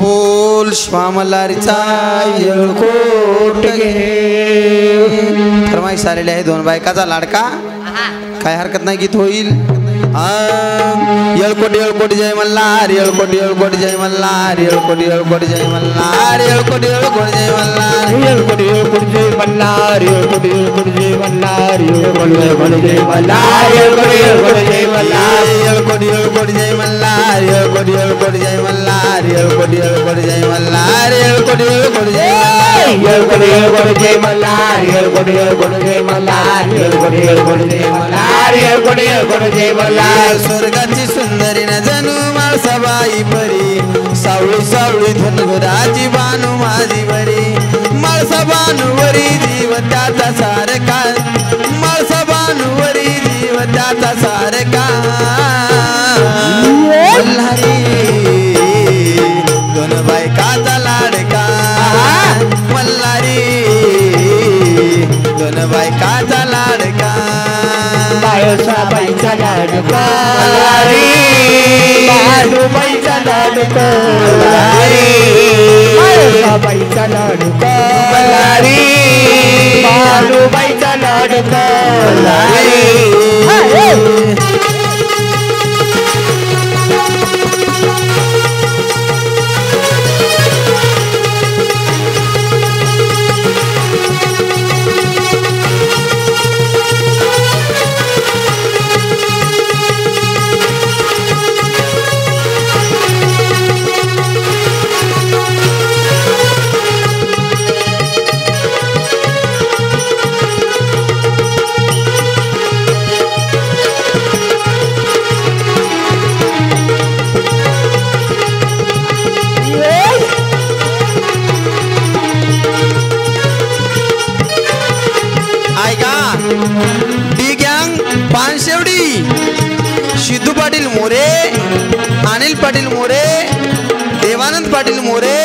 बोल श्वामलारीचा येळकोट घे. फरमाईश आलेली आहे दोन बायकाचा लाडका. काय हरकत नाही, गीत होईल. येळकोट येळकोट जय मल्हार, येळकोट येळकोट जय मल्हार, येळकोट येळकोट जय मल्हार, येळकोट येळकोट जय मल्हार, येळकोट येळकोट जय मल्हार, येळकोट येळकोट जय मल्हार, येळकोट येळकोट जय मल्हार, येळकोट येळकोट जय मल्हार, येळकोट येळकोट जय मल्हार, येळकोट येळकोट जय मल्हार, येळकोट येळकोट जय मल्हार, येळकोट येळकोट जय मल्हार, येळकोट येळकोट जय मल्हार, येळकोट येळकोट जय मल्हार, येळकोट येळकोट जय मल्हार, येळकोट येळकोट जय मल्हार. स्वर्गाची सुंदरी न जणू माळसाबाई परी, सावळी सावळी धनुराची बानू माझी बरी, माळसा बानूवरी जीव त्याचा सारखा, माळसा बानूवरी जीव त्याचा सारखा. मल्हारी दोन बायकाचा लाडका, मल्हारी दोन बायकाचा लाडका, बाळसाबाईचा लाडका मल्हारी, बाळूबाईचा लाडका मल्हारी, बाळसाबाईचा लाडका मल्हारी, बाळूबाईचा लाडका मल्हारी. डी गँग पानशेवडी, सिद्धू पाटील मोरे, अनिल पाटील मोरे, देवानंद पाटील मोरे,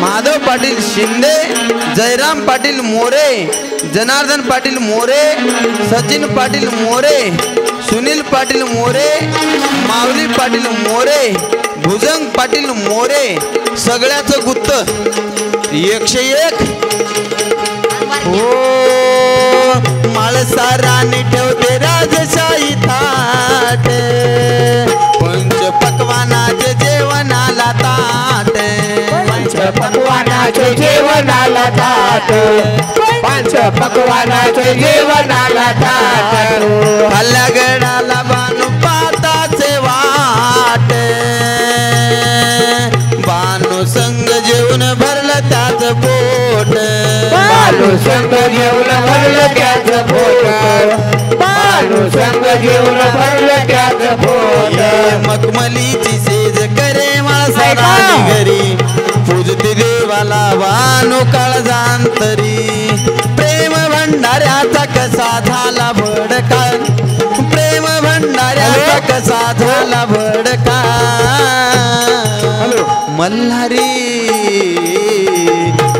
माधव पाटील शिंदे, जयराम पाटील मोरे, जनार्दन पाटील मोरे, सचिन पाटील मोरे, सुनील पाटील मोरे, माऊली पाटील मोरे, भुजंग पाटील मोरे, सगळ्याचं गुत्त 101. हो माळसाराने ठेवते राजशाही थाट, पंच पक्वानाचे जेवणाला ताट, पंच पक्वानाचे जेवणाला ताट, पंच पक्वानाचे जेवणाला ताट, खाल्ल्या गडाला बानू पाताचे वाट, बानू संग जेवण भरलं त्याच पोट, बालू संग जेवण भरलं त्याच पोट, बालू संग जेवण भरलं त्याच पोट. मखमलीची सेज करे माळसाराणी घरी, पूजते देवाला बानू काळजांतरी, प्रेम भंडाऱ्याचा कसा झाला भडका, प्रेम भंडाऱ्याचा कसा झाला भडका. मल्हारी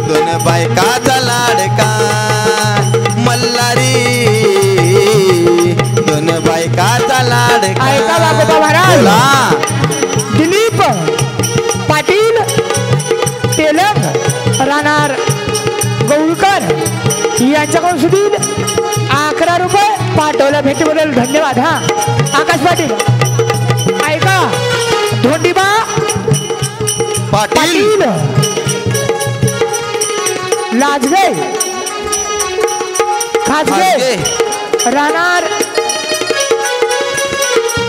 दोन बायकाचा लाडका, मल्हारी दोन बायकाचा लाडका. ऐका बाबा महाराज, दिलीप पाटील तेलंग राहणार गौळकर यांच्याकडून सुधीर 11 रुपये पाठवल्या भेटीबद्दल धन्यवाद. हा आकाश पाटील. ऐका धोंडीबा पाटील लाजगे खाजगे राहणार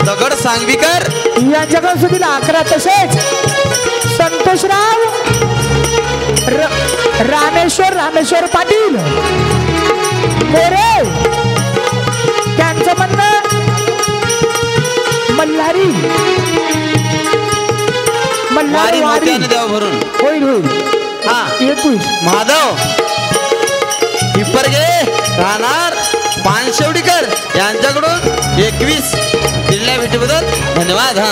दगड सांगवीकर यांच्याकडून सुधीर 11. तसेच संतोषराव रामेश्वर पाटील मोरे त्यांचं म्हणणं मल्हारी वारी द्या भरून होईल. हा 21 माधव हिप्परगे राहणार पानशेवडीकर यांच्याकडून 21 दिलेल्या भेटीबद्दल धन्यवाद. हा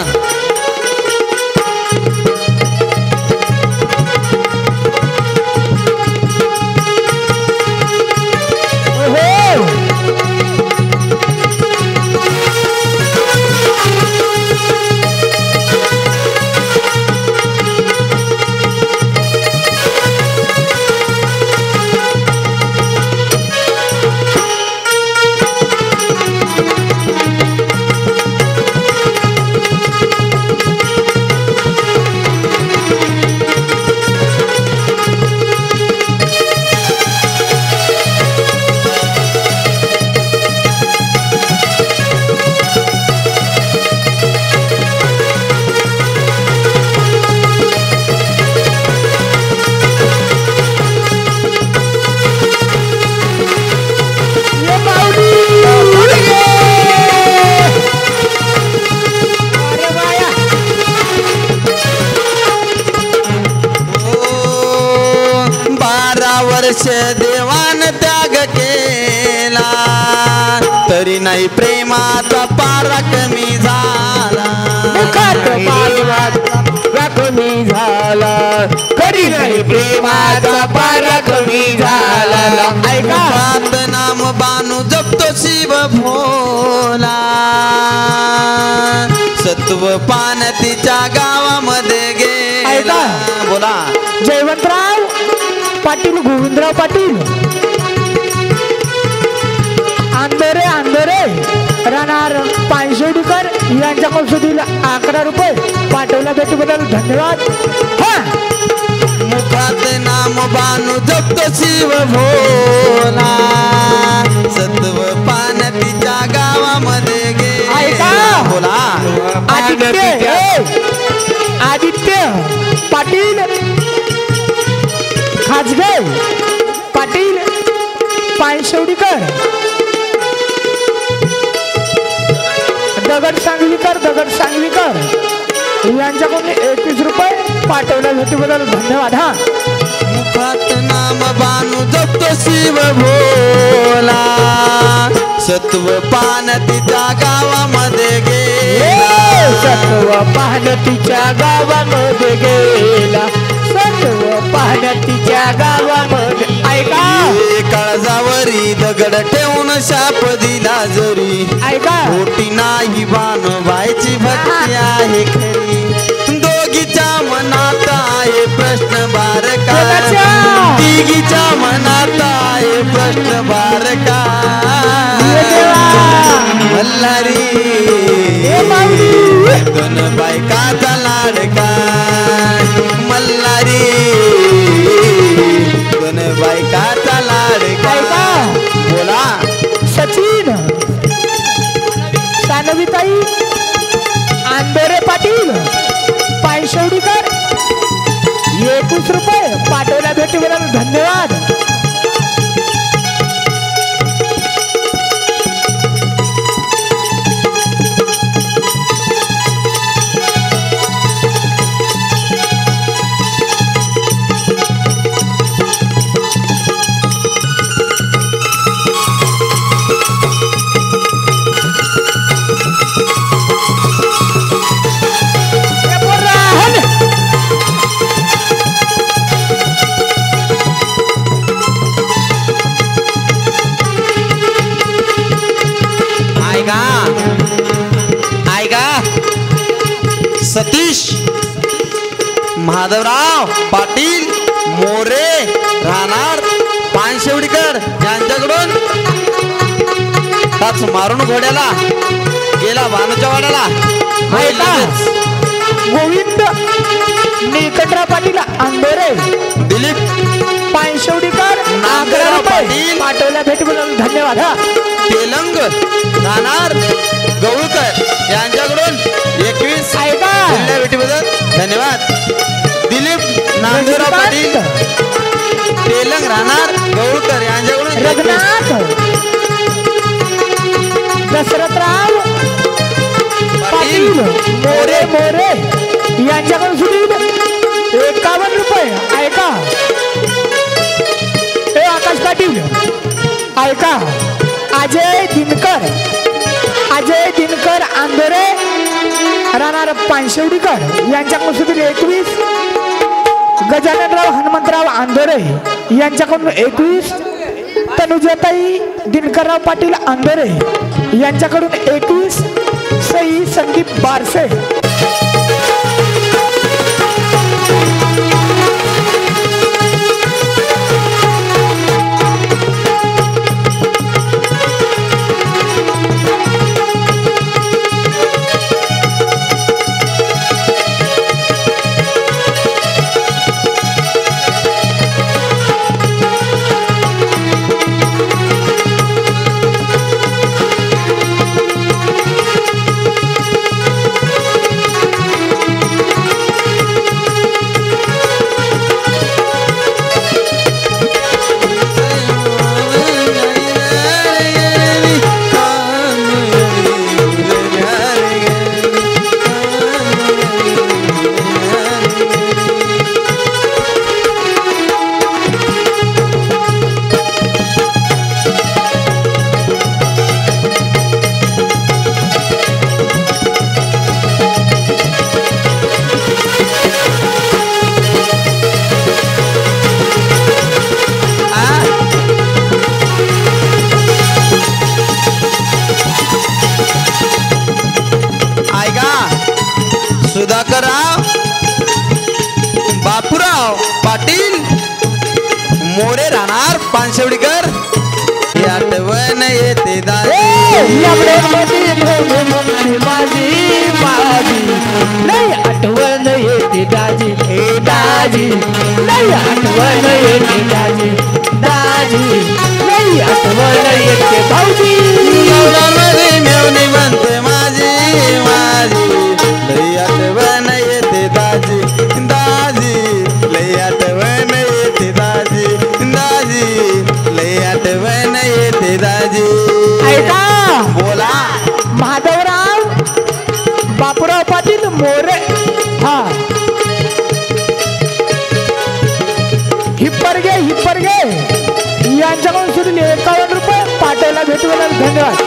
वर्ष देवान त्याग केला तरी नाही प्रेमाचा पारा कमी झाला मुखात पारा कमी झाला कधी नाही प्रेमाचा पारा कमी झाला ऐका मुखात नाम बानू जपतो शिव भोला सत्व पान तिच्या गावामध्ये गेला बोला जयवंतराव पाटील गोविंदराव पाटील आंधोरे राहणार पानशेडीकर यांच्या कौशलीला 11 रुपये पाठवल्या भेटीबद्दल धन्यवाद हा मुखात नाम बानू जपतो शिव भोला सत्व पान तिच्या गावामध्ये गेला बोला आदित्य पाटील खाजगे पाटील पानशेवडीकर दगड सांगलीकर यांच्याकडून 21 रुपये पाठवल्या भेटीबद्दल धन्यवाद हा मुखात नाम बानू जपतो शिव भोला सत्व पान तिच्या गावामध्ये गेला सत्व पाहण तिच्या गावामध्ये गेला सत्व पाहण तिच्या गावामध्ये ऐका काळजावरी दगड ठेवून शाप दिला जरी ऐका खोटी नाही बानूबाईची भक्ती आहे खरी दोघीच्या मनात आहे प्रश्न बारका तिघीच्या मनात आहे प्रश्न बारका मल्हारी दोन बायकाचा लाडका मल्हारी दोन बायकाचा लाडका बोला सचिन सानवीताई आंबेरे पाटील पायशेवडीकर 21 रुपये पाठवल्या भेटीबद्दल धन्यवाद सतीश महादेवराव पाटील मोरे राहणार पानशेवडीकर यांच्याकडून टाच मारून घोड्याला गेला भानूच्या वाड्याला गोविंद निकटराव पाटील आंबोरे दिलीप पानशेवडीकर 11 रुपये पाठवल्या भेटीबद्दल धन्यवाद हा तेलंग राहणार गवळकर यांच्याकडून 21 भेटीबद्दल धन्यवाद दिलीप नागराव पाटील तेलंग राहणार गवळकर यांच्याकडून रघुनाथ दशरथराव पाटील मोरे यांच्याकडून सुनील 51 रुपये ऐका आकाश पाटील ऐका अजय दिनकर आंधोरे राहणार पानशेवडीकर यांच्याकडून सुनील 21 गजाननराव हनुमंतराव आंधोरे यांच्याकडून 21 तनुजाताई दिनकरराव पाटील आंधोरे यांच्याकडून 21 सई संदीप बारसे पाटील मोरे राहणार पानशेवडीकर ही आठवण येते दाजी माझी माझी नाही आठवण येते दाजी हे दाजी नाही आठवण येते दाजी दाजी नाही आठवण येते भाऊजी मध्ये मेवणी म्हणते माझी माझी लई आठवण येते दाजी दाजी लई आठवण येते दाजी दाजी लई आठवण येते दाजी ऐका बोला माधवराव बापूराव पाटील मोरे हा हिप्परगे यांच्याकडून सुरू 51 रुपये पाठवला भेटू धन्यवाद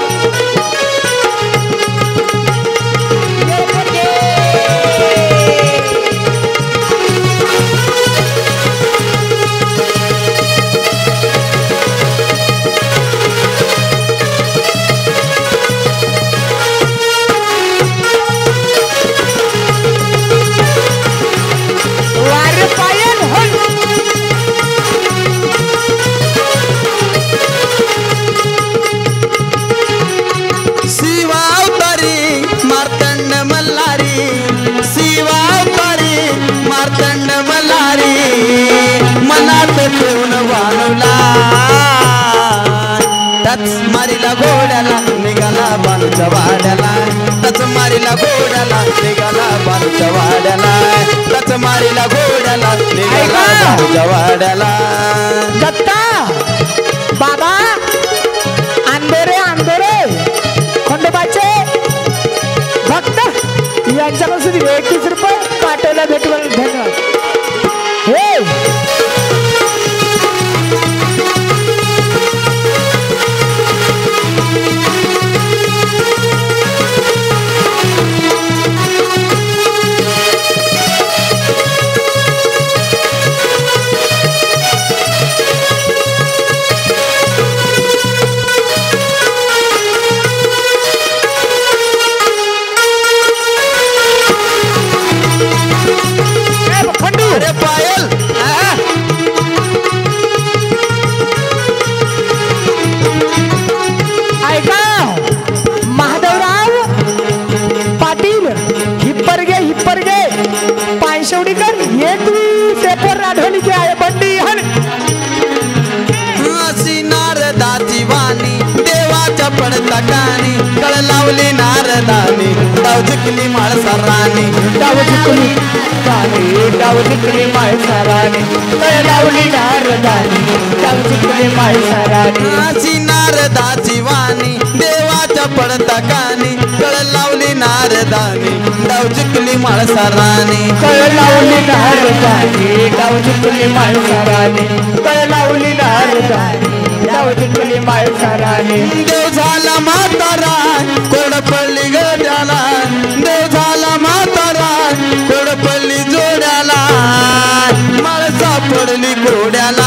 मारीला घोड्याला निघाला बालूच्या वाड्याला तच मारीला घोड्याला निघाला बालूच्या वाड्याला तच मारीला घोड्याला निघाला बालूच्या वाड्याला दत्ता बाबा अंधेरे खंडोबाचे भक्त यांच्यापासून 21 रुपये पाठवला भेटू धन्यवाद हे पानशेवडीकर 21 पेपर आढळली की आहे बंडी हन अशी नारदाची वाणी देवाच्या पडता कानी कळ लावली नारदानी डाव जिंकली माळसारानी डाव जिंकली माळसारानी कळ लावली नारदानी डाव जिंकली माळसारानी अशी नारदाची वाणी देवाच्या पडता कानी कळ लावली नारदानी डाव जिंकली माळसारानी कळ लावली नारदानी डाव जिंकली माळसारानी कळ लावली नारदानी डाव जिंकली माळसारानी देव झाला म्हातारा कोड पडली गड्याला देव झाला म्हातारा कोड पडली जोड्याला माळसा पडली घोड्याला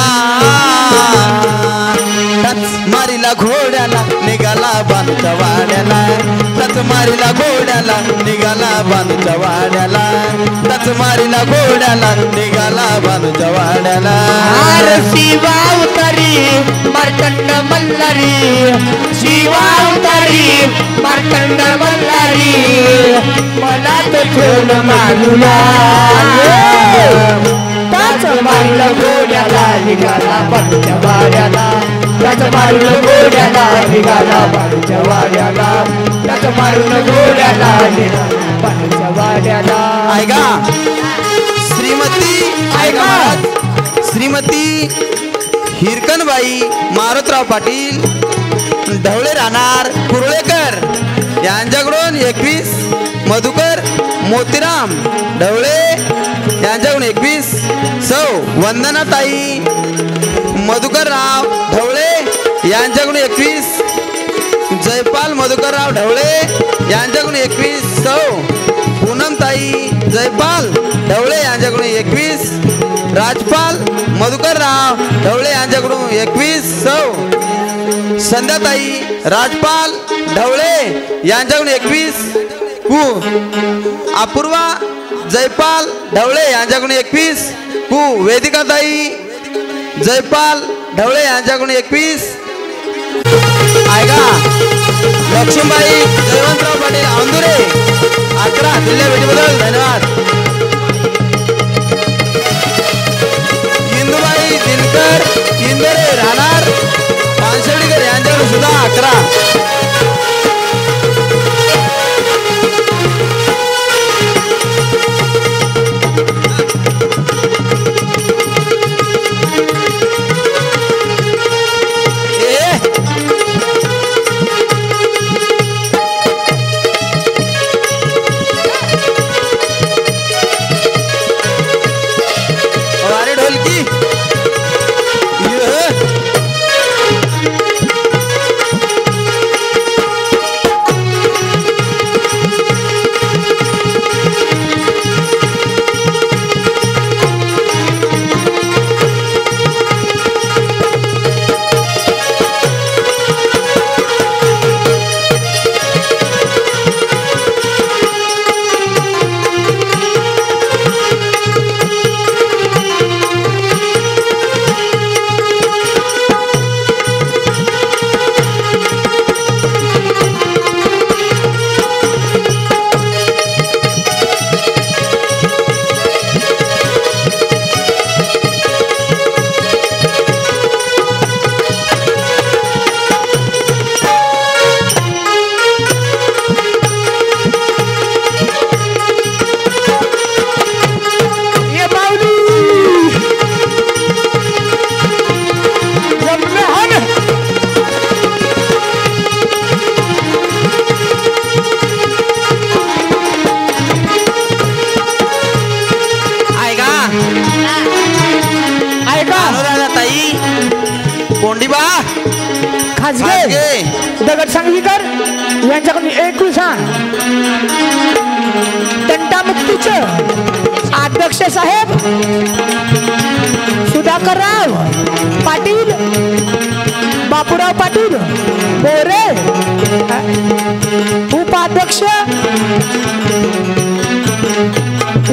मारीला घोड्याला निघाला बालूच्या वाड्याला तच मारीला घोड्याला निघाला बालूच्या वाड्याला तच मारीला घोड्याला निघाला बालूच्या वाड्याला शिवावतारी मार्कंड मल्हारी शिवावतारी मार्कंड मल्हारी मला तर ठेवून मानूला त्याच मारलं घोड्याला निघाला बालूच्या वाड्याला त्याच मारलं घोड्याला निघाला बालूच्या वाड्याला त्याच मारलं घोड्याला निघाला बालूच्या वाड्याला ऐका श्रीमती हिरकणबाई मारुतराव पाटील ढवळे राहणार कुर्लेकर यांच्याकडून 21 मधुकर मोतीराम ढवळे यांच्याकडून 21 सौ वंदनाताई मधुकरराव ढवळे यांच्याकडून 21 जयपाल मधुकरराव ढवळे यांच्याकडून 21 सौ पूनमताई जयपाल ढवळे यांच्याकडून 21 राजपाल मधुकरराव ढवळे यांच्याकडून 21 सौ संध्याताई राजपाल ढवळे यांच्याकडून 21 अपूर्वा जयपाल ढवळे यांच्याकडून 21 वेदिकाताई जयपाल ढवळे यांच्याकडून 21 ऐका लक्ष्मीबाई जयवंतराव पाटील औंदुरे 11 दिल्ल्या भेटीबद्दल धन्यवाद. इंदुबाई दिनकर इंदोरे राहणार पानशेडीकर यांच्याकडून सुद्धा 11. दगड सांगलीकर यांच्याकडून 21 तंटामुक्तीचे अध्यक्ष साहेब सुधाकरराव पाटील बापूराव पाटील बोरे उपाध्यक्ष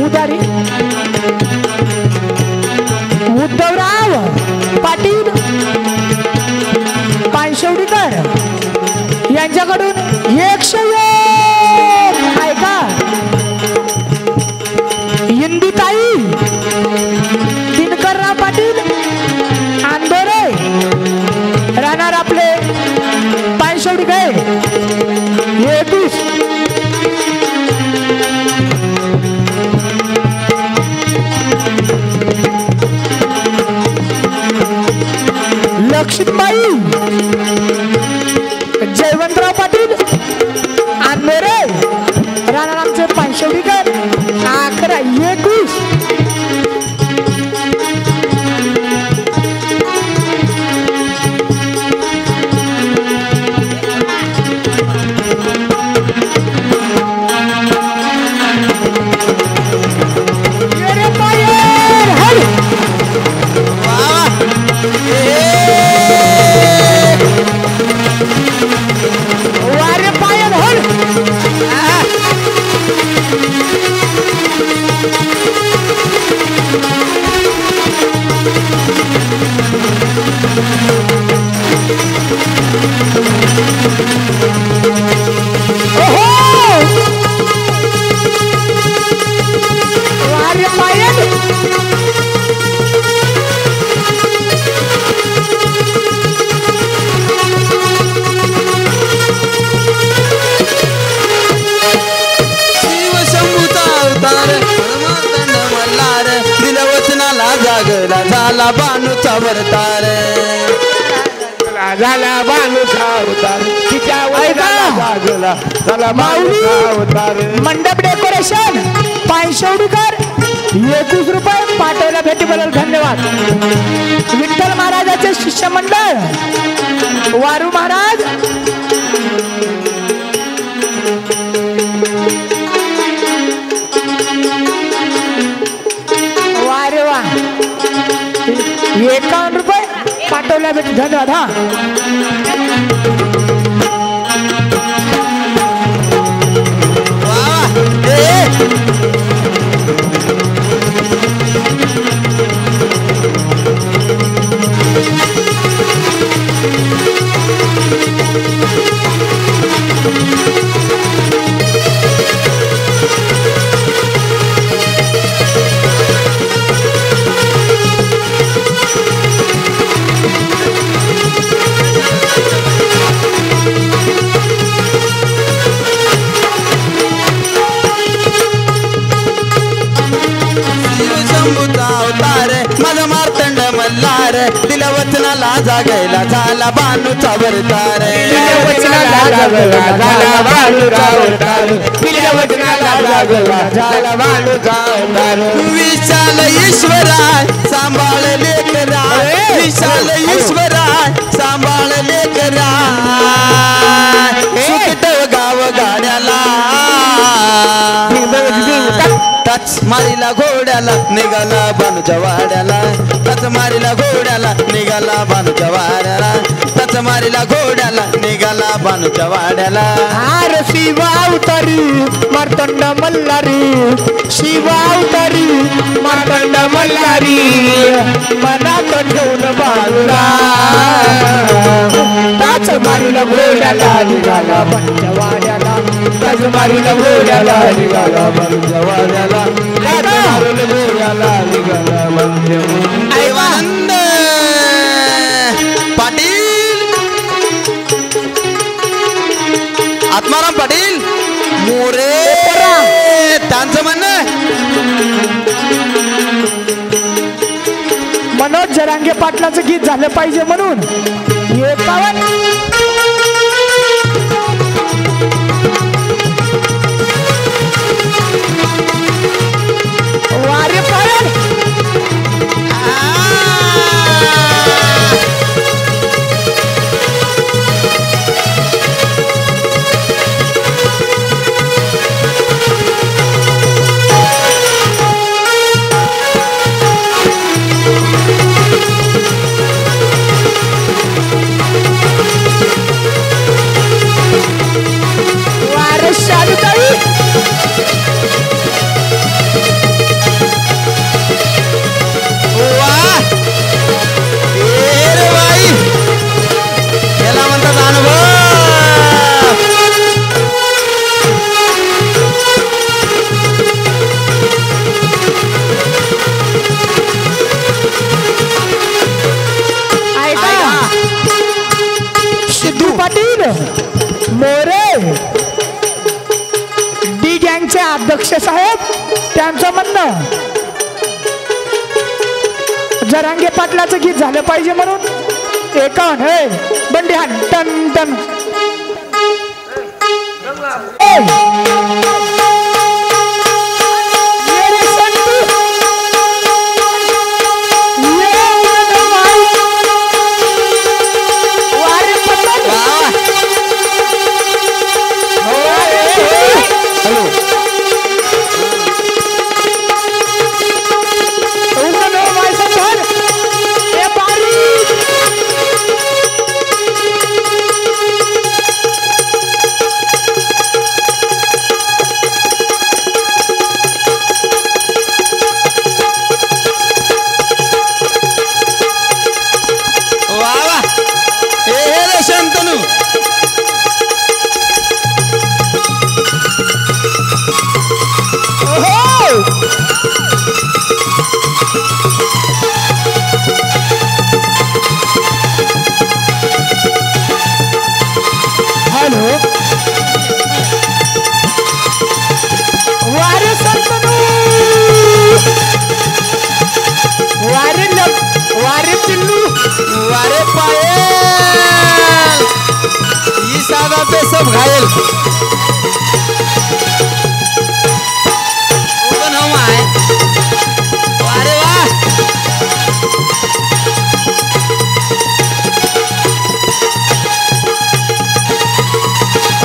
उदारी उद्धवराव पाटील पानशेवडीकर यांच्याकडून 101. ऐका इंदुताई दिनकरराव पाटील आंदोरे राहणार आपले पानशेवडीकर 21. लक्ष्मीबाई जयवंतराव पाटील आंबेरे राहणार आमचे पानशेवडीकर 11 21. झाला बानूचा अवतार झाला बानूचा अवतार तिच्या जागला झाला बानूचा अवतार. मंडप डेकोरेशन पानशेवडीकर 21 रुपये पाठवल्या भेटीबद्दल धन्यवाद. विठ्ठल महाराजाचे शिष्यमंडळ वारू महाराज वारे वा 51 रुपये पाठवल्या भेटी धन्यवाद. हा दिल्या वचनाला जागायला झाला बानूचा वरदार वचनाला जागला झाला बाळूचा अवतार दिल्या वचनाला जागला झाला बाळूचा अवतार विशाल ईश्वरा सांभाळ लेकरा विशाल ईश्वरा सांभाळ लेकरा सुखटव गाव गाड्याला टच मारीला घोड्याला निघाला बानूच्या वाड्याला टच मारीला घोड्याला निघाला बानूच्या वाड्याला टच मारीला घोड्याला निघाला बानूच्या वाड्याला आर शिवावतारी मार्तंड मल्हारी शिवावतारी मार्तंड मल्हारी मनात ठेवून बाळूला टाच मारीला घोड्याला निघाला बानूच्या वाड्याला टाच मारीला घोड्याला निघाला बाळूच्या वाड्याला टाच मारीला घोड्याला निघाला बाळूच्या देवानंद पाटील आत्माराम पाटील मोरे त्यांचं म्हणणं मनोज जरांगे पाटलाचं गीत झालं पाहिजे म्हणून हे पावन वारे पावन वारे शालूताई वा रे बाई याला म्हणतात अनुभव ऐका सिद्धू पाटील मोरे डी गँगचे अध्यक्ष साहेब त्यांचं म्हणणं जरांगे पाटलाचं गीत झालं पाहिजे म्हणून एकावन्न हे बंडी हान टन टन ए! ये रे संतू! ये मनोवाई! वारे पतंग! मनोवाई संतोर! ए बारी! वा वा हे रे शंतनू हॅलो वारे संतनू वारे पिल्लू वारे पायल ये सादा पे सब घायल ओपन हम आए वारे वाह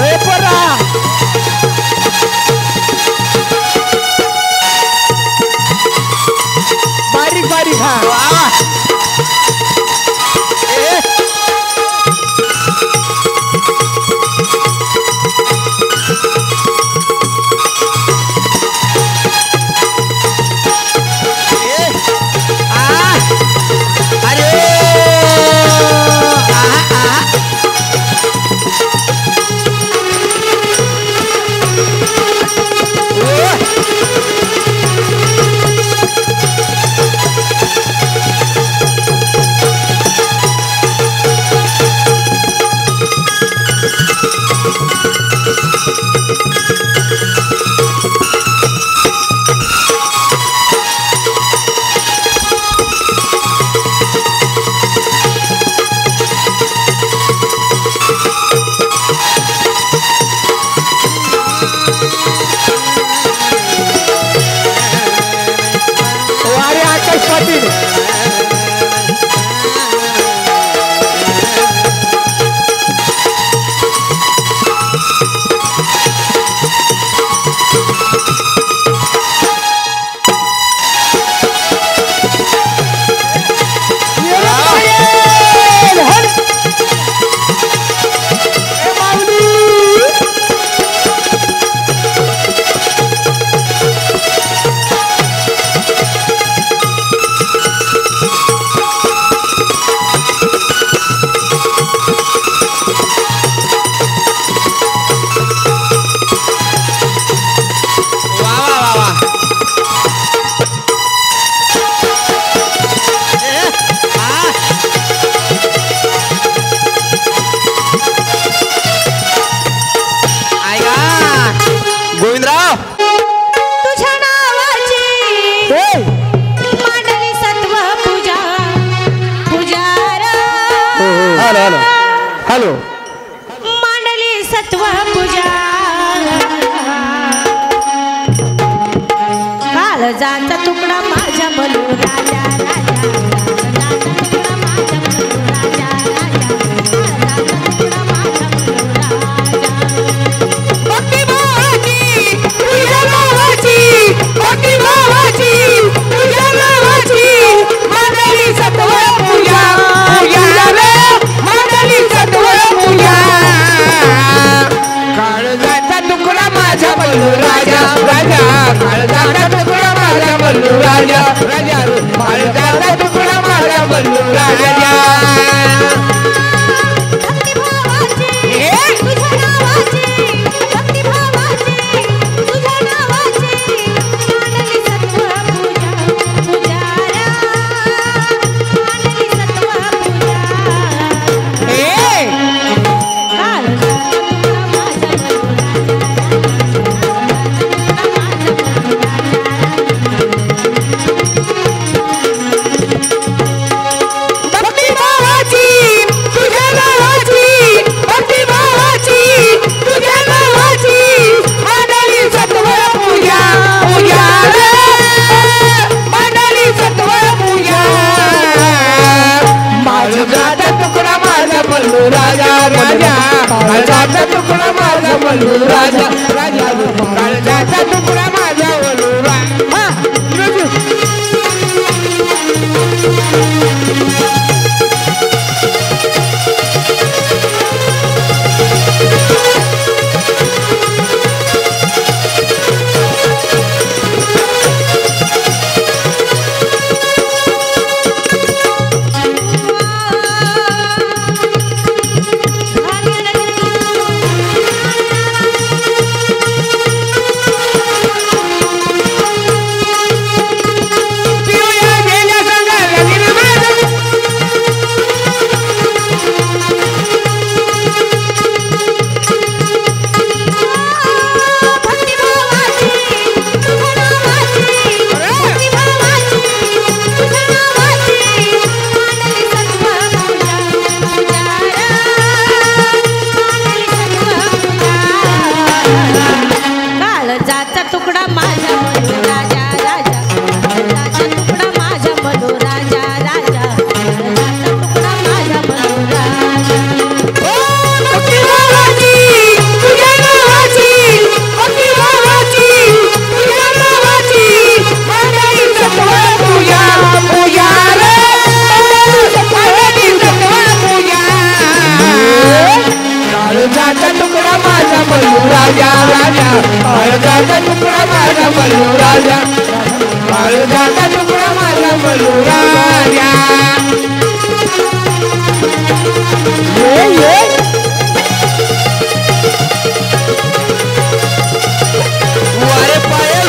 ए पोरा बारीक बारीक हा वाह ए हॅलो मांडली सत्व पूजा काळजाचा तुकडा माझ्या बलू राजा राजा राजा काळजाचा तुकडा माझा बल्लू राजा राजा काळजाचा तुकडा माझा बल्लू राजा काळजाचा तुकडा माझा बल्लू राजा राजा काळजाचा तुकडा माझा बल्लू राजा काळजाचा तुकडा माझा बल्लू राजा काळजाचा तुकडा माझा बल्लू राजा वारे पायल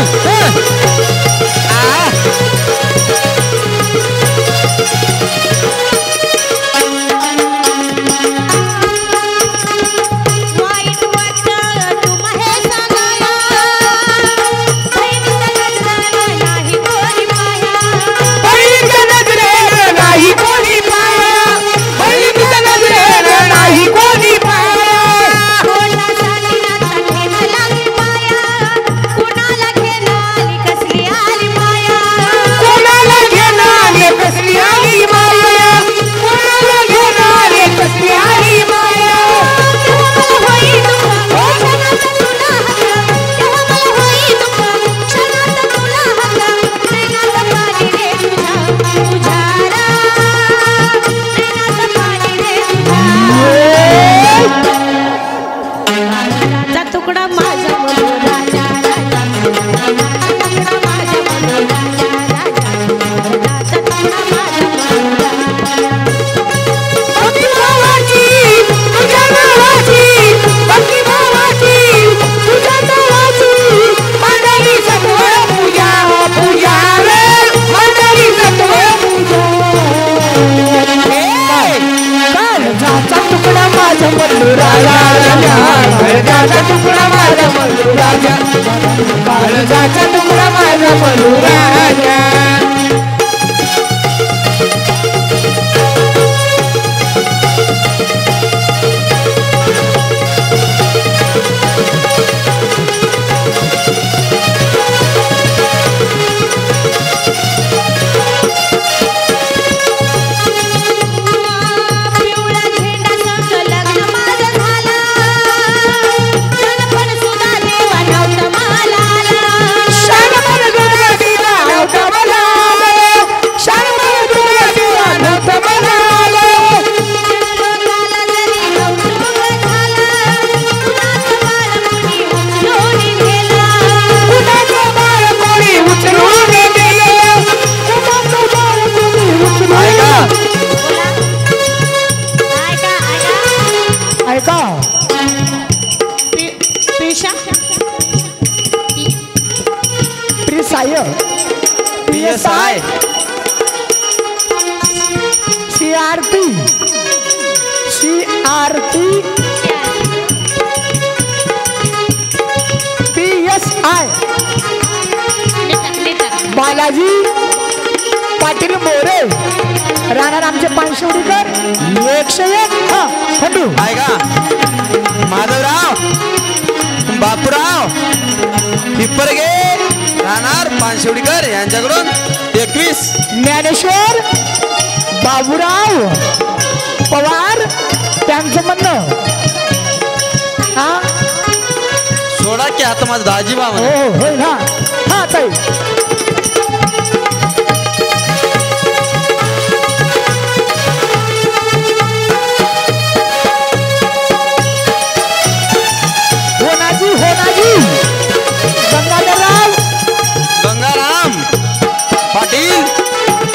काळजाचा तुकडा माझा बल्लू राजा बालाजी पाटील मोरे राहणार आमचे पानशेवडीकर 101 हा खंडू आहे का माधवराव बापूराव पिप्परगे राहणार पानशेवडीकर यांच्याकडून 21 ज्ञानेश्वर बाबूराव पवार त्यांचं म्हणणं हा सोडा की आता माझा दाजीबा हो म्हणे होय ना हा ताई होनाजी गंगाधरराव गंगाराम पाटील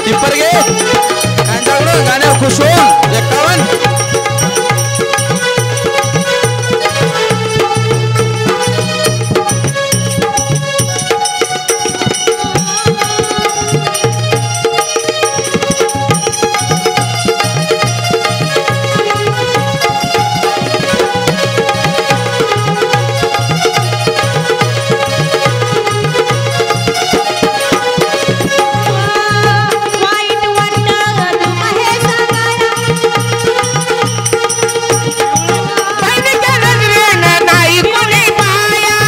पिप्परगे यांच्याकडून गाण्यावर खुश होऊन 51 वाईट वाटतं तुम्हाला सांगाया बहिणीच्या नजरेनं नाही कोणी पाया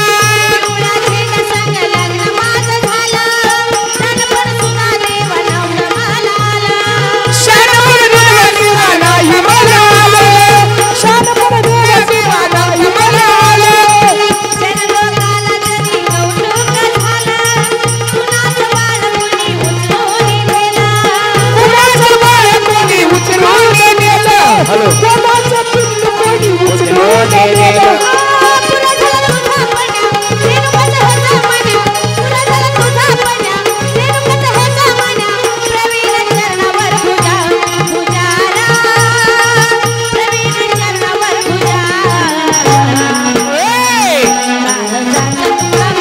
मुलाचे संग लग्न माझं झालं लहानपण सुद्धा देवा लावलं मला आलं शानवर देवाची नाही मला आलं शानपण देवाची नाही मला आलं जनलोकाला जरी कौतुक झालं कुणाचं बाळ कुणी उचलून नेलं कुणाचं बाळ कोणी उचलून नेलं कोणाचं पिल्लू कोणी उचलून नेलं. पुरा झाला तुझा पण्या रेणुकाचा ह्याचा मान्या पुरा झाला तुझा पण्या रेणुकाचा ह्याचा मान्या प्रवीण चरणावर पूजा पूजारा प्रवीण चरणावर पूजा माझा मरू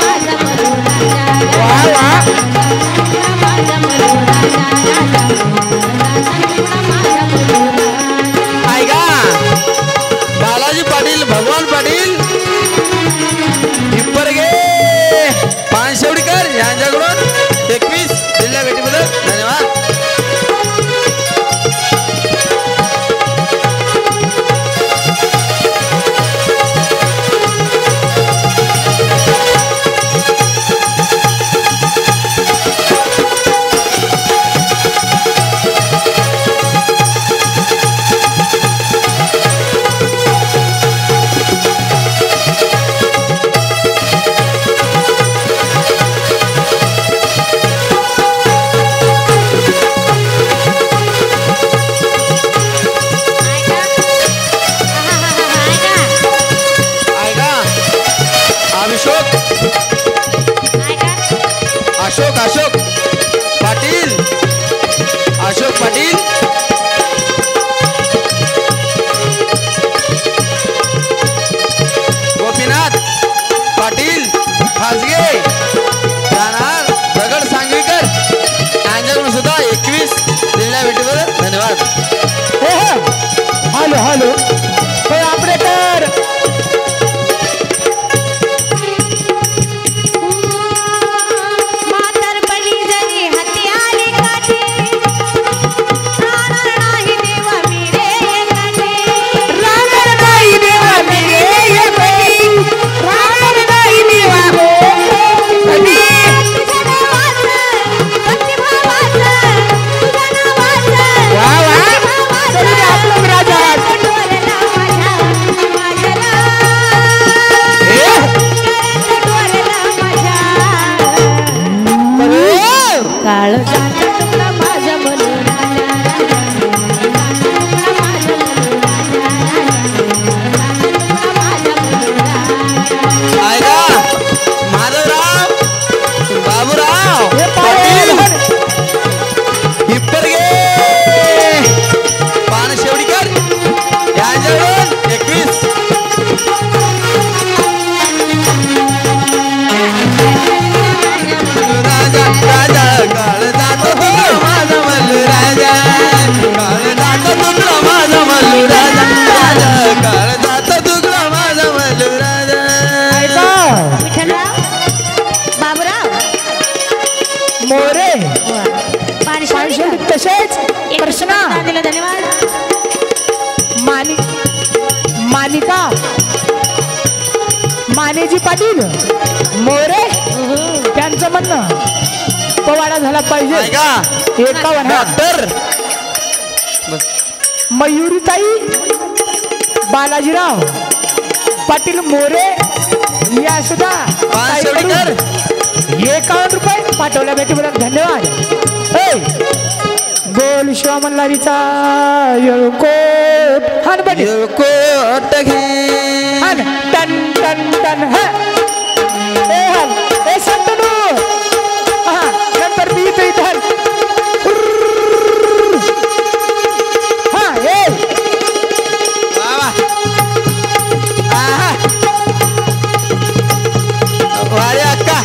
राजा वा वा माझा मरू राजा माझा मरू आहे का बालाजी पाटील भगवान पाटील पिप्परगे पानशेवडीकर यांच्याकडून 21 दिलेल्या भेटीबद्दल धन्यवाद आहे का अभिषेक अशोक पाटील अशोक पाटील गोपीनाथ पाटील खासगे राहणार दगड सांगवीकर यांच्याकडून सुद्धा 21 दिलेल्या भेटीबद्दल धन्यवाद हो हो हॅलो हो ऑपरेटर म्हातारपणी साथ दिला धन्यवाद. मानिका मानेजी पाटील मोरे त्यांचं म्हणणं पवाडा झाला पाहिजे. ऐका 51 डॉक्टर मयुरीताई बालाजीराव पाटील मोरे या सुद्धा 51 रुपये पाठवल्या भेटीबद्दल धन्यवाद. गोल शिवा मल्हारीचा येळकोट हान बडी येळकोट घे हान टन टन टन हा ए संतनू हा नंतर मी इथं हा ए वारे अक्का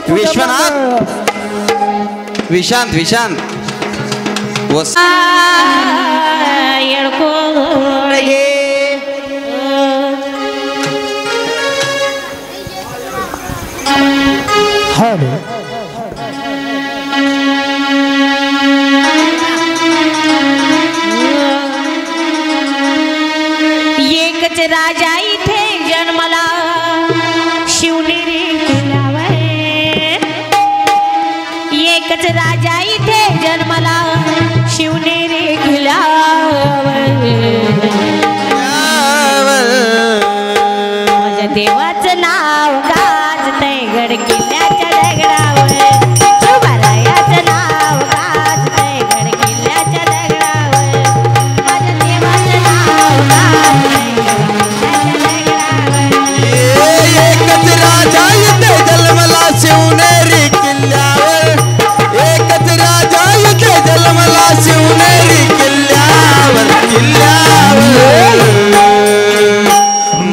विश्वनाथ विशांत विशांत वस एकच राजा इथे जन्मला शिवनेरी किल्ल्यावर एकच राजा इथे जन्मला शिवनेरी किल्ल्यावर माझ्या देवाचं नाव गाजतंय गड किल्ल्याच्या दगडावर शिवरायाचं नाव गाजतंय गड किल्ल्याच्या दगडावर माझ्या देवाचं नाव गाजतंय एकच राजा इथे जन्मला शिवनेरी किल्ल्यावर एकच राजा इथे जन्मला शिवनेरी किल्ल्यावर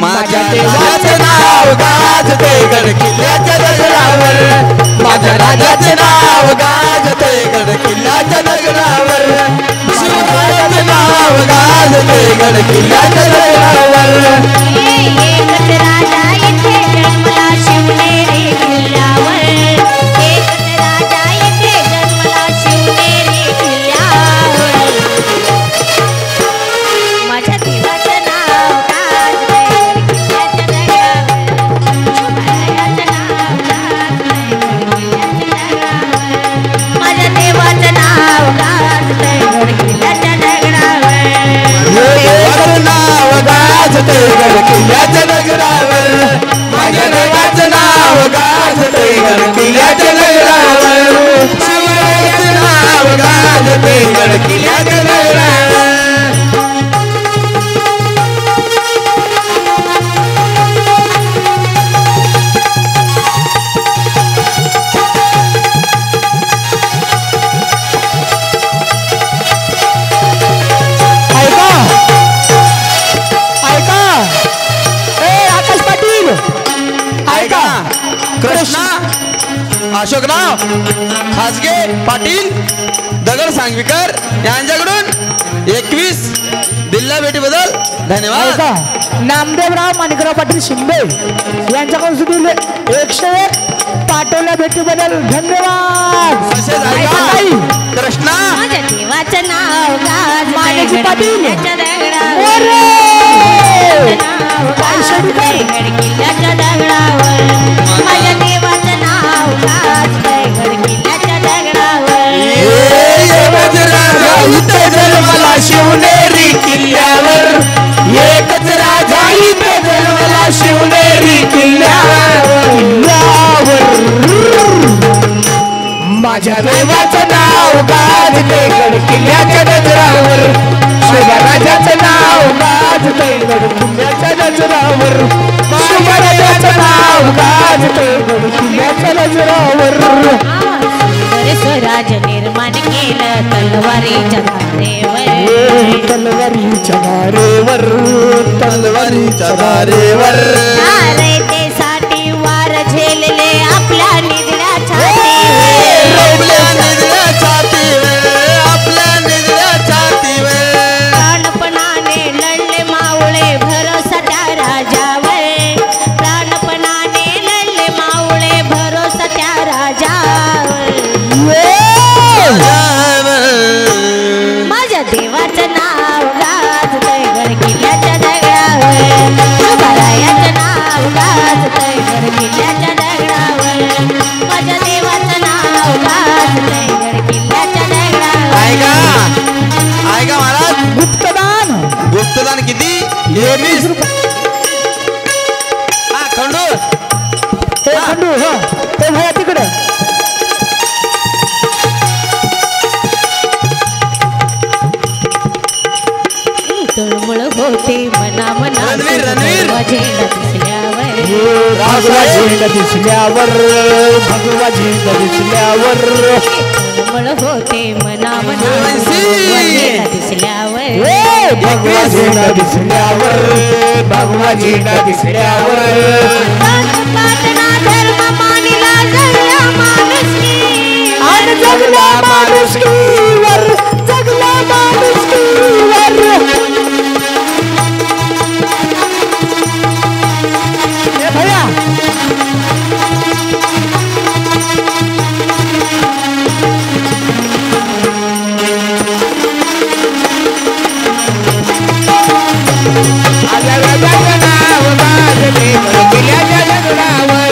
माझ्या देवाचं नाव गाजते गड किल्ल्याच्या शिवराजाचे नाव गाजते गड किल्ल्याच्या दगडावर शिवराजाचे नाव गाजते गड किल्ल्याच्या दगडावर एकच राजा इथे जन्मला शिवनेरी किल्ल्यावर एकच राजा इथे जन्मला शिवनेरी किल्ल्यावर माझ्या देवाचं नाव गाजतंय किल्ल्याच्या दगडावर माझ्या देवाचं नाव गाजतंय किल्ल्याच्या दगडावर देवाचं नाव गाजते गड किल्ल्याच्या दगडावर माझ्या देवाचं नाव गाजते गड किल्ल्याच्या दगडावर शिवराजाचे नाव गाजते गड किल्ल्याच्या दगडावर कृष्णा अशोकराव खासगे पाटील दगड सांगवीकर यांच्याकडून 21 दिल्ला भेटीबद्दल धन्यवाद. नामदेवराव माणिकराव पाटील शिंदे यांच्याकडून सुद्धा 101 पाठवल्या भेटीबद्दल धन्यवाद. तसेच ऐका कृष्णा माझ्या देवाचं नाव गाजतंय पाटील किल्ल्याच्या दगडावर किल्ल्याच्या दगडावर माझ्या देवाचं नाव गाजतंय किल्ल्याच्या दगडावर इथे जन्मला शिवनेरी किल्ल्यावर एकच राजा इथे जन्मला शिवनेरी किल्ल्यावर माझ्या देवाचं नाव गाजते गड किल्ल्याच्या गजरावर शिवराजाचं नाव गाजते गड किल्ल्याच्या गजरावर शिवराजाचं नाव गाजते गड किल्ल्याच्या गजरावर स्वराज निर्माण केलं तलवारीच्या धारेवर तलवारीच्या धारेवर तलवारीच्या धारेवर अरे ते साठी वार झेलले आपल्या निधड्या छातीवर आपल्या निधड्या छातीवर आपल्या निधड्या छातीवर प्राणपणाने लढले मावळे भरोसा त्या राजावर प्राणपणाने लढले मावळे भरोसा त्या राजावर माझ्या देवाचं नाव गाजतंय गड किल्ल्याच्या दगडावर शिवरायाचं नाव गाजतंय गड किल्ल्याच्या दगडावर माझ्या देवाचं नाव गाजतंय गड किल्ल्याच्या दगडावर ऐका ऐका महाराज गुप्तदान गुप्तदान किती 21 हा खंडू हे खंडू हो ते भया तिकडे तळमळ होते मना मना रणवीर, रणवीर. झेंडा दिसल्यावर भगवा झेंडा दिसल्यावर भगवा झेंडा दिसल्यावर तळमळ होते मना मना वंशी. झेंडा दिसल्यावर भगवा झेंडा दिसल्यावर भगवा झेंडा दिसल्यावर पाटणा धर्म मानिला जगला माणुसकी आणि जगला माणुसकीवर जगला माणुसकीवर हे भया माझ्या राजाचं नाव गाजते किल्ल्याच्या दगडावर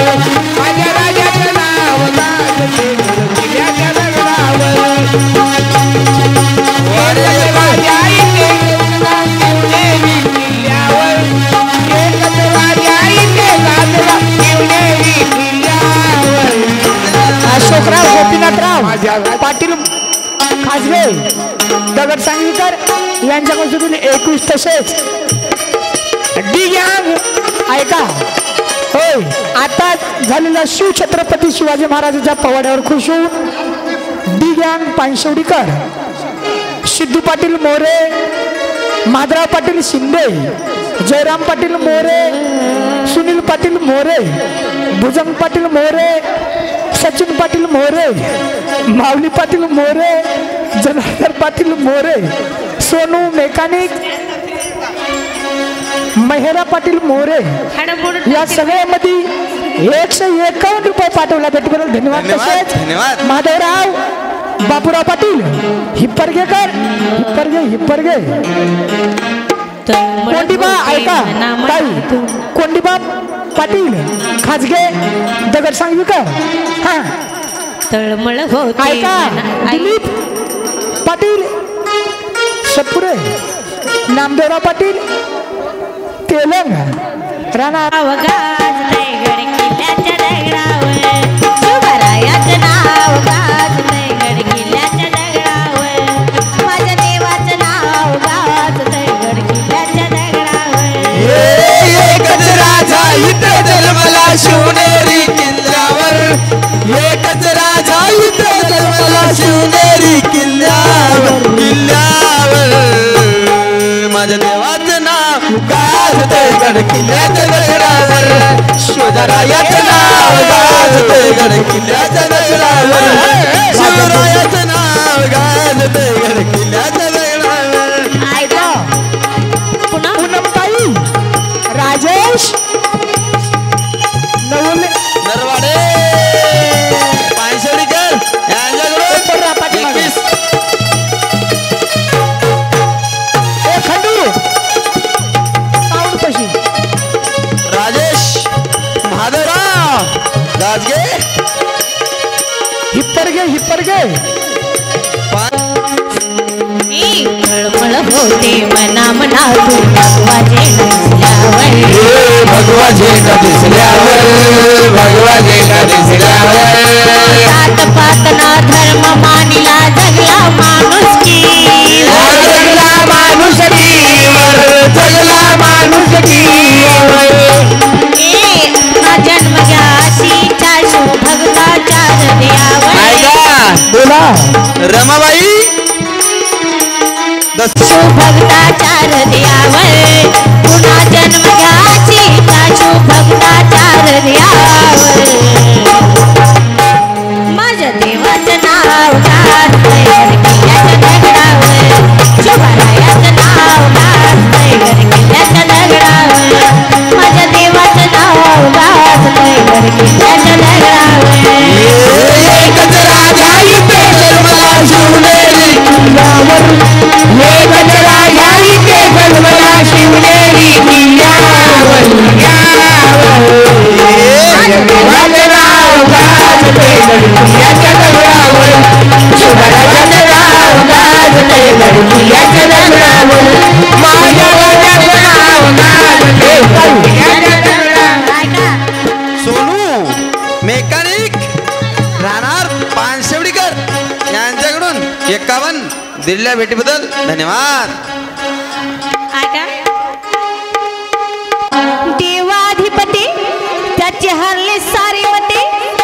माझ्या राजाचं नाव गाजते किल्ल्याच्या दगडावर राजा इथे गाजला शिवनेरी किल्ल्यावर एकच राजा इथे गाजला शिवनेरी किल्ल्यावर अशोकराव गोपीनाथराव पाटील खासगे दगड सांगवीकर यांच्याकडून सुद्धा 21 तसेच डी गँग ऐका होय आता झालेल्या शिवछत्रपती शिवाजी महाराजांच्या पवाड्यावर खुश होऊन डी गँग पानशेवडीकर सिद्धू पाटील मोरे माधवराव पाटील शिंदे जयराम पाटील मोरे सुनील पाटील मोरे भुजंग पाटील मोरे सचिन पाटील मोरे, माऊली पाटील मोरे, जनार्दन पाटील मोरे, सोनू मेकॅनिक, मेहरा पाटील मोरे या सगळ्यामध्ये 151 रुपये पाठवला भेटबरोबर धन्यवाद. तसेच धन्यवाद. माधवराव बापूराव पाटील हिप्परगेकर, हिप्परगे कोंडीबा ऐका ताई, कोंडीबा पाटील खाजगे दगड सांगवीकर, हा तळमळ होते ऐका दिलीप पाटील सपुरे, नामदेवराव पाटील तेलंग राणा गाजतंय गड किल्ल्याच्या दगडावर, शिवरायाचं नाव गाजतंय गड किल्ल्याच्या दगडावर, माझ्या देवाचं नाव गाजतंय गड किल्ल्याच्या दगडावर. एकच राजा इथे जन्मला शिवनेरी किल्ल्यावर, एकच राजा इथे जन्मला शिवनेरी किल्ल्यावर, किल्ल्यावर माझ्या देवाचं नाव गाजतंय गड किल्ल्याच्या दगडावर, शिवरायाचं नाव गाजतंय गड किल्ल्याच्या दगडावर, शिवरायाचं नाव गाजतंय गड किल्ल्याच्या दगडावर. ऐका पुन्हा पूनमताई राजेश नवले नरवाडे पायसडीकर यांच्याकडून 21. खंडू साऊंड पशी राजेश महादेवराव गाजगे हिप्परगे तळमळ होते मना मनातून भगवाचे दिसल्यावर, भगवाचे दिसल्यावर, भगवाचे दिसल्यावर, जात पातना धर्म मानिला जगला माणुसकी, जगला माणुसकीवर, जगला माणुसकीवर, ना जन्म घ्यासी चाशो भगवाच्या हृदयावर, बोला रमाबाई भगताच्या हृदयावर, पुन्हा जन्म घ्यासी चाशो भगताच्या हृदयावर, माझ्या देवाचं नाव गाजतंय गड किल्ल्याच्या दगडावर, शिवरायाचं नाव गाजतंय गड किल्ल्याच्या दगडावर, माझ्या देवाचं नाव गाजतंय गड किल्ल्याच्या दगडावर. एकच राजा इथे जन्मला शिवनेरी किल्ल्यावर, एकच राजा इथे जन्मला शिवनेरी किल्ल्यावर, देवाचं नाव गाजतंय गड किल्ल्याच्या दगडावर, शिवरायाचं नाव गाजतंय गड किल्ल्याच्या दगडावर, माझ्या राजाचं नाव गाजतंय गड किल्ल्याच्या दगडावर. ऐका सोनू मेकॅनिक राहणार पानशेवडीकर यांच्याकडून 51 दिलेल्या भेटीबद्दल धन्यवाद. ऐका देवाधिपती त्याची हरले सारी मते,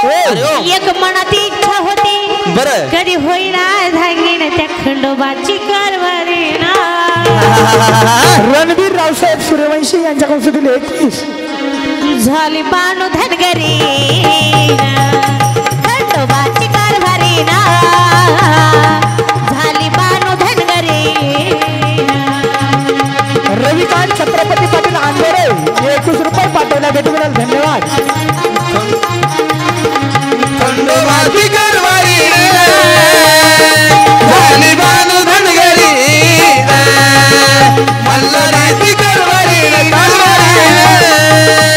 अरे हो. एक मनात इच्छा होती बरं. कधी होईना धागीन त्या खंडोबाची कारभारीना, रणवीर रावसाहेब सूर्यवंशी यांच्याकडून सुद्धा 21 झाली बाणू धनगरी खंडोबाची कारभारीना, झाली बाणू धनगरी. रविकांत छत्रपती पाटील आंधोरे 21 रुपये पाठवल्या भेटून धन्यवाद. खंडोबाची कारभारी झाली बानू धनगरी, मल्हारीची कारभारी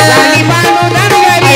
झाली बाणू धनगरी,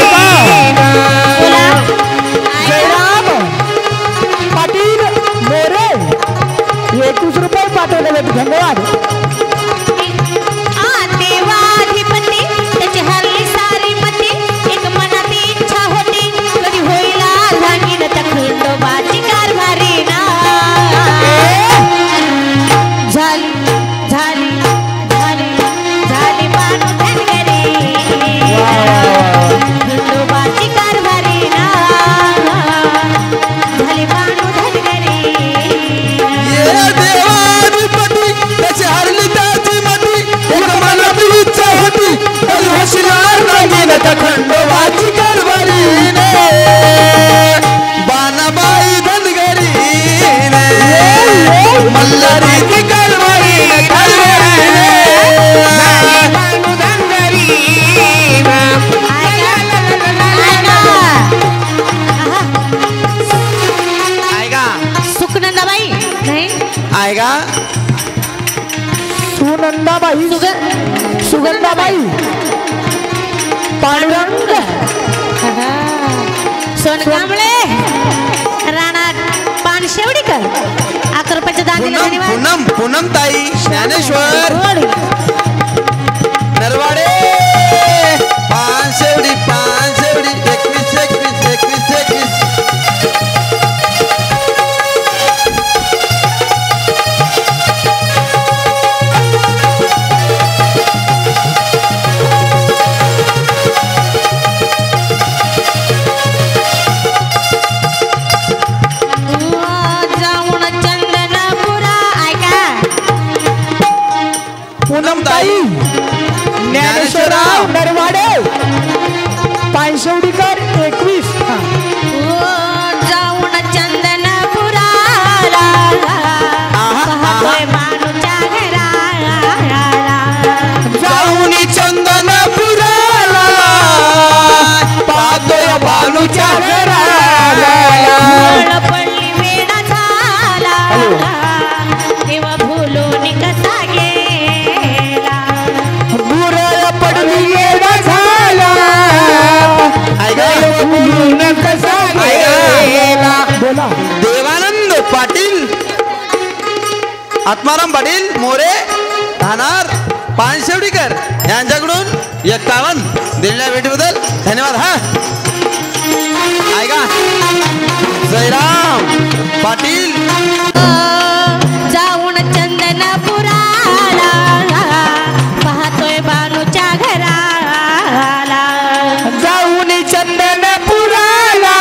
ऐका सुनंदाबाई सुगंधाबाई पांडुरंग सोनकांबळे राणा पानशेवडीकर 11 रुपयाचे दान दिले धन्यवाद. पूनम ताई ज्ञानेश्वर नरवाडे पानशेवडी 21. पूनमताई ज्ञानेश्वरराव नरवाडे पानशेवडीकर 21. जाऊन चंदनपुराला पाहतोय बानूच्या घराला. जाऊन चंदनपुराला पाहतोय बालूच्या घराला. पडली वेडा झाला तेव्हा भुलून कसा गेला. बुरळ पडली येडा झाला भुलून कसा गेला. बोला देवानंद पाटील आत्माराम पाटील मोरे राहणार पानशेवडीकर यांच्याकडून 51 दिलेल्या भेटीबद्दल धन्यवाद. हा ऐका जयराम पाटील जाऊन चंदनपुराला पाहतोय बानूच्या घराला. जाऊन चंदनपुराला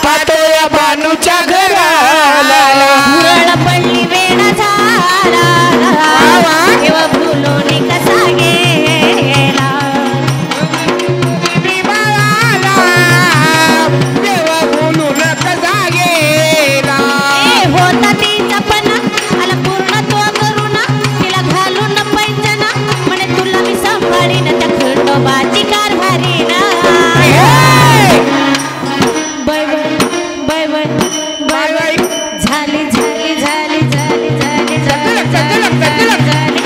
पाहतोय बानूच्या घराला. भुरळ पडली वेडा झाला तेव्हा भुलून कसा गेला. देवा बोलून कसा गेला. ए होता तिचा पण आला पूर्ण तो करून तिला घालून पैंजना म्हणे तुला मी सांभाळीन त्या खंडोबाची कारभारीन. Bye bye bye bye bye bye झाली झाली झाली झाली झाली झाली झाली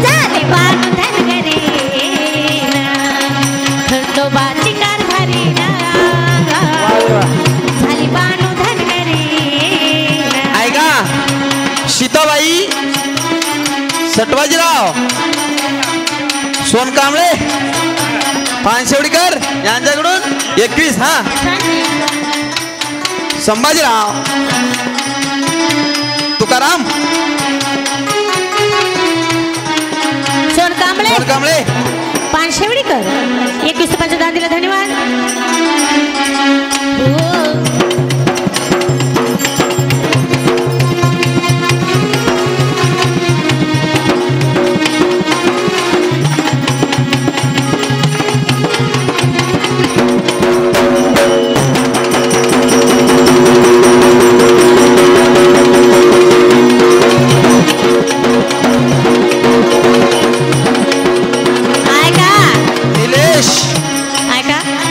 झाली बानू धनगरीन खंडोबाची कारभारीन. झाली बानू धनगरीन. ऐका सीताबाई सटवाजीराव सोनकांबळे पानशेवडीकर यांच्याकडून 21. हा संभाजीराव तुकाराम सोनकांबळे पानशेवडीकर 21 रुपयाचं दान दिलं धन्यवाद.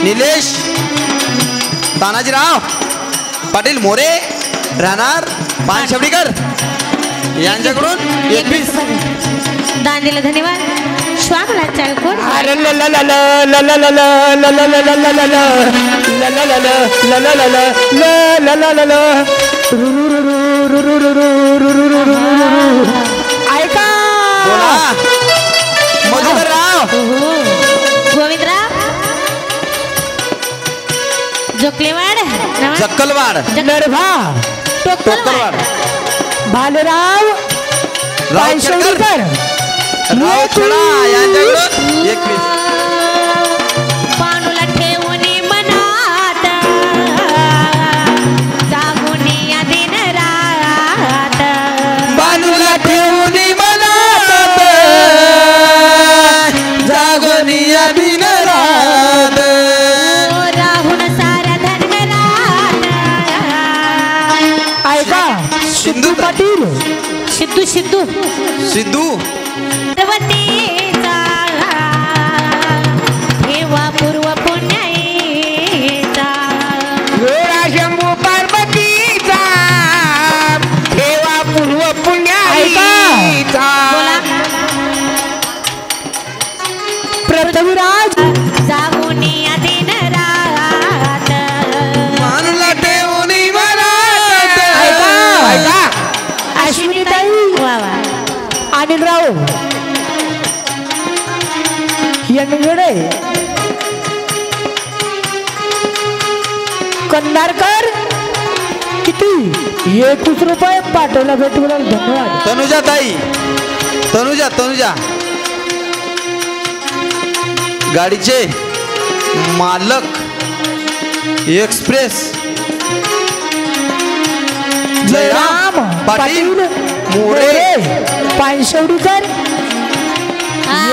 निलेश तानाजीराव पाटील मोरे राहणार पानशेवडीकर यांच्याकडून 21 दान दिलं धन्यवाद. श्वामला चालकोड ऐका मधुकरराव गोविंदराव जोकलेवाड जक्कलवाड नरभा टोकलवाड भालराव पानशेवडीकर रावछडा यांच्याकडून 21 पाणूला ठेवून मनात जागून या दिन रात. बानूला ठेवून मनात जागून या दिन रात. राहून साऱ्या धनगरात. ऐका सिंधू पाटील सिद्धू सिद्धू सिद्धू पार्वतीचा ठेवा पूर्व पुण्याईचा. शंभू पार्वतीचा ठेवा टायमिंग वेळे कन्नारकर किती 21 रुपये पाठवला भेटूला धन्यवाद. तनुजा ताई तनुजा गाडीचे मालक एक्सप्रेस जयराम पाटील मोरे पायशेवडीकर हा